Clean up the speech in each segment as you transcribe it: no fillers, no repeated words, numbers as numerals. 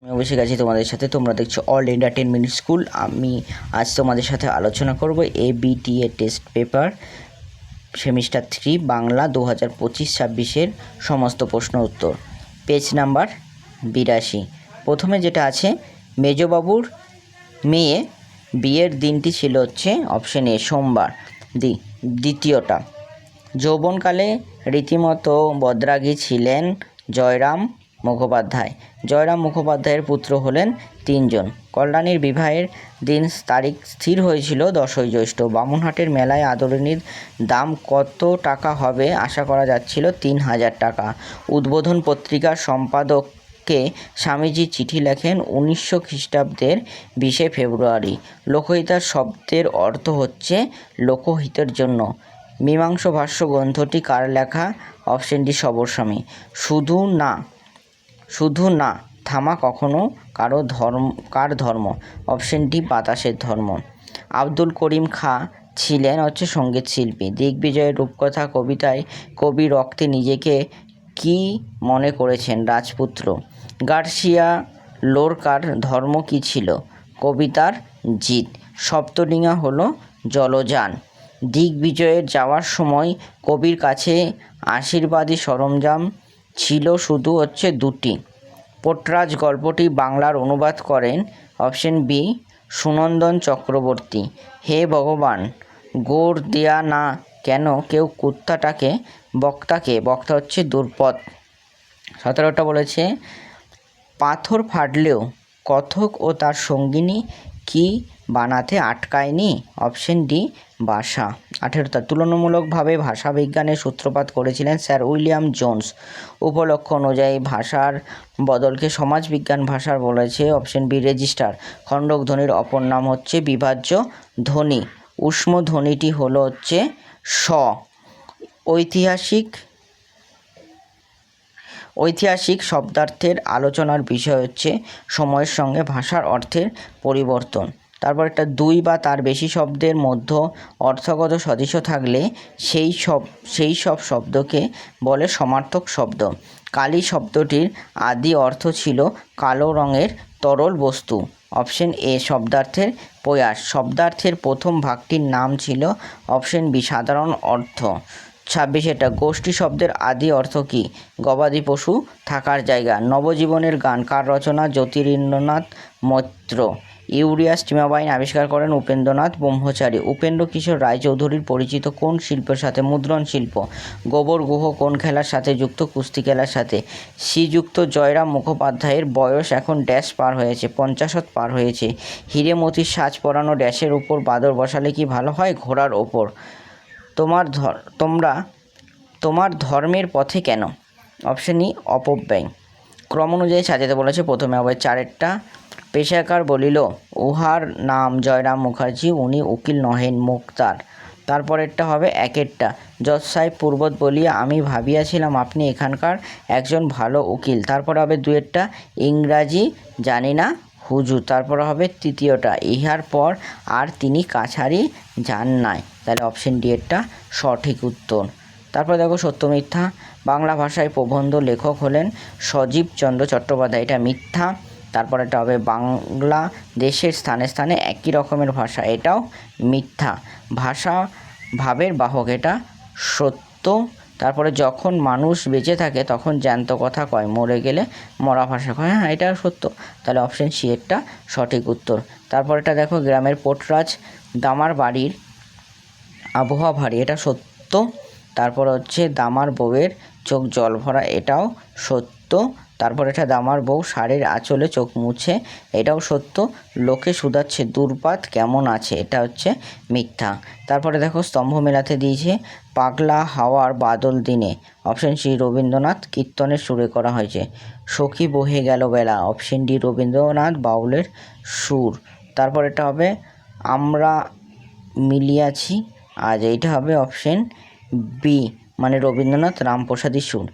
আমি বসে গেছি তোমাদের সাথে। তোমরা দেখছো অল এন্টারটেনমেন্ট স্কুল। আমি আজ তোমাদের সাথে আলোচনা করব ABTA test paper semester 3 Bangla 2025-26 সমস্ত প্রশ্ন উত্তর। Page number 82। প্রথমে যেটা আছে, মেজবাবুর মেয়ে বিয়ের দিনটি ছিল হচ্ছে অপশন এ সোমবার। দ্বিতীয়টা, যৌবনকালে রীতিমতো বদরাগী ছিলেন জয়রাম মুখোপাধ্যায়। জয়রাম মুখোপাধ্যায়ের পুত্র হলেন 3 জন। কল্যাণীর বিবাহের দিন তারিখ স্থির হয়েছিল 10ই জ্যৈষ্ঠ। বামুনহাটের মেলায় আদরিণীর দাম কত টাকা হবে আশা করা যাচ্ছিল 3000 টাকা। উদ্বোধন পত্রিকার সম্পাদককে স্বামীজি চিঠি লেখেন 1900 খ্রিস্টাব্দের 20 ফেব্রুয়ারি। লোকহিতার শব্দের অর্থ হচ্ছে লোকহিতের জন্য। মীমাংসা ভাষ্য গ্রন্থটি কার লেখা? Option D Shabaraswami. শুধু না থামা কখনো কার ধর্ম? অপশন ডি বাতাসের ধর্ম। আব্দুল করিম খাঁ ছিলেন হচ্ছে সঙ্গীত শিল্পী। দিগ্বিজয়ের রূপকথা কবিতায় কবি রক্তে নিজেকে কি মনে করেছেন? রাজপুত্র। গার্সিয়া লোরকার ধর্ম কি ছিল? কবিতার জিত। সপ্তডিঙা হলো জলযান। দিগ্বিজয়ের যাওয়ার সময় কবির কাছে আশীর্বাদী সরঞ্জাম ছিল শুধু হচ্ছে 2টি। পোটরাজ গল্পটি বাংলার অনুবাদ করেন অপশন বি সুনন্দন চক্রবর্তী। হে ভগবান, গোড় দেয়া না কেন কেউ কুত্তাটাকে? বক্তা হচ্ছে দুর্পদ। 17টা বলেছে, পাথর ফাটলেও কথক ও তার সঙ্গিনী কি বানাতে আটকায়নি? অপশন ডি ভাষা। 18টা, তুলনামূলকভাবে ভাষাবিজ্ঞানের সূত্রপাত করেছিলেন স্যার উইলিয়াম জোন্স। উপলক্ষ অনুযায়ী ভাষার বদলকে সমাজবিজ্ঞান ভাষার বলেছে অপশন বি রেজিস্টার। খণ্ডক ধ্বনির অপর নাম হচ্ছে বিভাজ্য ধ্বনি। উষ্ম ধ্বনিটি হলো হচ্ছে স। ঐতিহাসিক শব্দার্থের আলোচনার বিষয় হচ্ছে সময়ের সঙ্গে ভাষার অর্থের পরিবর্তন। তারপর একটা, 2 বা তার বেশি শব্দের মধ্যে অর্থগত সদৃশ্য থাকলে সেই সব শব্দকে বলে সমার্থক শব্দ। কালি শব্দটির আদি অর্থ ছিল কালো রঙের তরল বস্তু। অপশন এ শব্দার্থের প্রয়াস। শব্দার্থের প্রথম ভাগটির নাম ছিল অপশন বি সাধারণ অর্থ। 26টা, গোষ্ঠী শব্দের আদি অর্থ কী? গবাদি পশু থাকার জায়গা। নবজীবনের গান কার রচনা? জ্যোতিরিন্দ্রনাথ মৈত্র। ইউরিয়া স্টিমাবাইন আবিষ্কার করেন উপেন্দ্রনাথ ব্রহ্মচারী। উপেন্দ্র কিশোর রায়চৌধুরীর পরিচিত কোন শিল্পের সাথে? মুদ্রণ শিল্প। গোবর গুহ কোন খেলার সাথে যুক্ত? কুস্তি খেলার সাথে। শ্রীযুক্ত জয়রাম মুখোপাধ্যায়ের বয়স এখন ড্যাশ পার হয়েছে? 50 পার হয়েছে। হীরেমতির সাজ পরানো ড্যাশের উপর বাদর বসালে কি ভালো হয়? ঘোড়ার ওপর। তোমার ধর্মের পথে কেন? অপশন ই অপব্যয়। ক্রম অনুযায়ী সাজাতে বলেছে। প্রথমে হবে 4টা, পেশাকার বলিল উহার নাম জয়রাম মুখার্জি, উনি উকিল নহেন মোক্তার। তারপরেরটা হবে 1টা, জজ সাহেব পূর্বত বলিয়া আমি ভাবিয়াছিলাম আপনি এখানকার একজন ভালো উকিল। তারপর হবে 2টা, ইংরাজি জানি না হুজুর। তারপর হবে 3টা, ইহার পর আর তিনি কাছারি যান নাই। তাহলে অপশন ডি এরটা সঠিক উত্তর। তারপর দেখো সত্য মিথ্যা। বাংলা ভাষায় প্রবন্ধ লেখক হলেন সজীবচন্দ্র চট্টোপাধ্যায়, এটা মিথ্যা। তারপর এটা হবে বাংলা দেশের স্থানে স্থানে একই রকমের ভাষা, এটাও মিথ্যা। ভাষা ভাবের বাহক, এটা সত্য। তারপরে যখন মানুষ বেঁচে থাকে তখন জ্যান্ত কথা কয়, মরে গেলে মরা ভাষা কয়, হ্যাঁ এটা সত্য। তাহলে অপশন সি এরটা সঠিক উত্তর। তারপর এটা দেখো, গ্রামের পোটরাজ দামার বাড়ির আবহাওয়া ভারী, এটা সত্য। তারপর হচ্ছে দামার বউয়ের চোখ জল ভরা, এটাও সত্য। তারপর এটা দামার বউ শাড়ির আঁচলে চোখ মুছে, এটাও সত্য। লোকে শুধাচ্ছে দুর্পাত কেমন আছে, এটা হচ্ছে মিথ্যা। তারপরে দেখো স্তম্ভ মেলাতে দিয়েছে পাগলা হাওয়ার বাদল দিনে। অপশন সি রবীন্দ্রনাথ কীর্তনের সুরে করা হয়েছে। সখী বহে গেল বেলা, অপশন ডি রবীন্দ্রনাথ বাউলের সুর। তারপর এটা হবে আমরা মিলিয়াছি আজ, এইটা হবে অপশন বি মানে রবীন্দ্রনাথ রামপ্রসাদী সুর।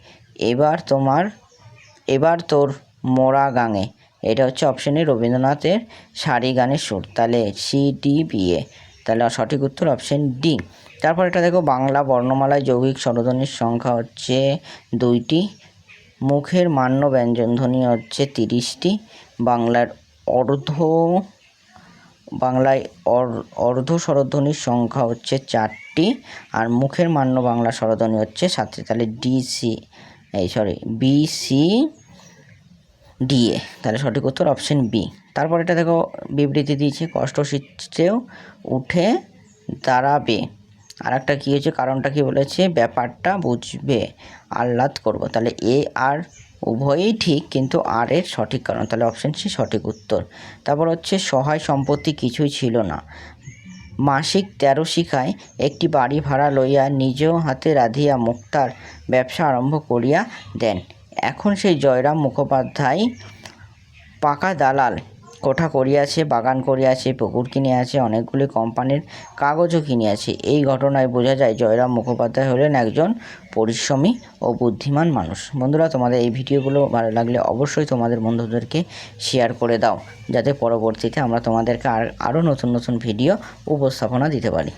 এবার তোর মোরা গাঙে, এটা হচ্ছে অপশন এ রবীন্দ্রনাথের সারি গানের সুর। তাহলে CDBA, তাহলে সঠিক উত্তর অপশন ডি। তারপর এটা দেখো, বাংলা বর্ণমালায় যৌগিক স্বরধ্বনির সংখ্যা হচ্ছে 2টি। মুখের মান্য ব্যঞ্জনধ্বনি হচ্ছে 30টি। বাংলায় অর্ধ স্বরধ্বনির সংখ্যা হচ্ছে 4টি, আর মুখের মান্য বাংলা স্বরধ্বনি হচ্ছে 7টি। তাহলে BCDA, তাহলে সঠিক উত্তর অপশন বি। তারপর এটা দেখো বিবৃতি দিয়েছে, কষ্ট শীতেও উঠে দাঁড়াবে। আর একটা কী হয়েছে, কারণটা কি বলেছে, ব্যাপারটা বুঝবে, আহ্লাদ করব। তাহলে এ আর উভয়ই ঠিক, কিন্তু আর এর সঠিক কারণ, তাহলে অপশন সি সঠিক উত্তর। তারপর হচ্ছে সহায় সম্পত্তি কিছুই ছিল না, মাসিক 13 শিখায় একটি বাড়ি ভাড়া লইয়া নিজ হাতে রাধিয়া মুক্তার ব্যবসা আরম্ভ করিয়া দেন। এখন সেই জয়রাম মুখোপাধ্যায় পাকা দালাল, কোঠা করিয়াছে, বাগান করিয়াছে, পুকুর কিনিয়াছে, অনেকগুলি কোম্পানির কাগজও কিনিয়াছে। এই ঘটনায় বোঝা যায় জয়রাম মুখোপাধ্যায় হলেন একজন পরিশ্রমী ও বুদ্ধিমান মানুষ। বন্ধুরা, তোমাদের এই ভিডিওগুলো ভালো লাগলে অবশ্যই তোমাদের বন্ধুদেরকে শেয়ার করে দাও, যাতে পরবর্তীতে আমরা তোমাদেরকে আরও নতুন নতুন ভিডিও উপস্থাপনা দিতে পারি।